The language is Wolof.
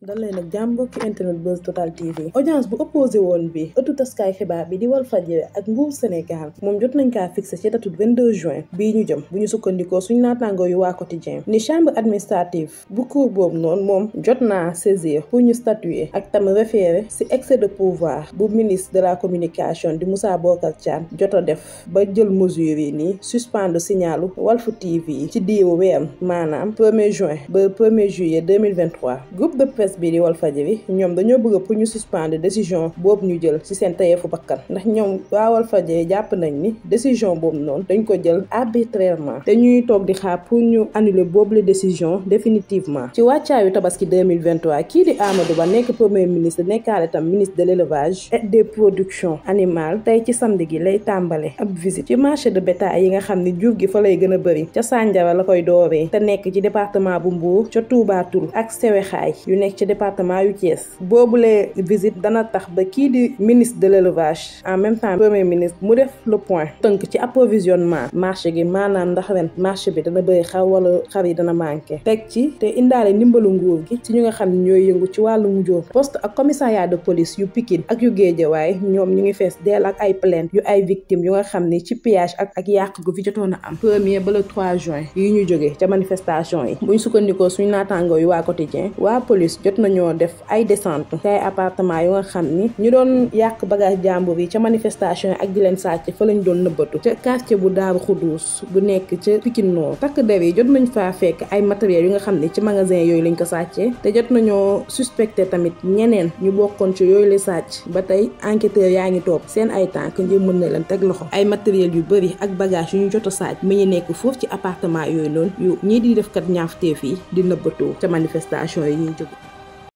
dal leen ak jàmm mbokki internet Buzz Total TV audience bu opposé woon bi ëttu taskaay xibaar bi di Walfadjri ak nguur Sénégal moom jot nañ kaa fixé ci datu 22 juin bii ñu jëm bu ñu sukkandikoo suñu naataangoo yu waa quotidien ni chambre administrative bu cour boobu noonu moom jot naa saisir pour ñu statuer ak tam référé ci excès de pouvoir bu ministre de la communication di Mousa jot a def ba jël mesures yi nii suspendre signalu Walf TV ci diiru weer maanaam 1er juin ba 1er juillet 2023 groupe de presse bi di Walfadjri ñoom dañoo bëgg pour ñu suspendre décision boobu ñu jël ci seen tayeefu bakkan ndax ñoom waa Walfadjri jàpp nañ ni décision boobu noonu dañ ko jël arbitrairement te ñuy toog di xaar pour ñu annuler boobu la décision définitivement ci wàccaayu tabaski 2023 kii di Amadou Ba nekk premier ministre nekkaale tam ministre de l'élevage et des productions animales tey ci samedi gi lay tàmbale ab visite ci marché de bétail yi nga xam ni jur gi fa lay gën a bëri ca Sandiara la koy dooree te nekk ci département bu Mbour ca Touba Toul ak Sewexaay yu nekk ci département yu Thiès boobule visite dana tax ba kii di ministre de l'élevage en même temps premier ministre mu def le point tënk ci approvisionnement marché gi maanaam ndax ren marché bi dana bëri xar wala xar yi dana manqué teg ci te indaale ndimbalu nguur gi ci ñu nga xam ne ñooy yëngu ci wàllum njóor poste ak commissariat de police yu Pikine ak yu Guédiawaye ñoom ñu ngi fees dell ak ay plainte yu ay victimes yu nga xam ni ci pillage ak yàq gu fi jotoon a am 1er ba le 3 juin yi ñu jógee ca manifestation yi buñ sukkandikoo suñu naataangoo yu waa quotidien waa police jot nañoo def ay descente te ay appartement yu nga xam ni ñu doon yàq bagage jàmbur yi ca manifestation yi ak di leen sàcc fa lañ doon nëbbatu ca quartier bu Daaru Xuduus bu nekk ca Pikine Nord takk der yi jot nañ faa fekk ay matériels yu nga xam ni ci magasin yooyu lañ ko sàccee te jot nañoo suspecté tamit ñeneen ñu bokkoon ci yooyu la sàcc ba tey enquêteurs yaa ngi toog seen ay tànk ngir mën na leen teg loxo ay matériels yu bëri ak bagage yu ñu jot a sàcc mi ñu nekk foofu ci appartement yooyu noonu yu ñii di def kat ñaafteef yi di nëbbatoo ca manifestation yi ñuy jóg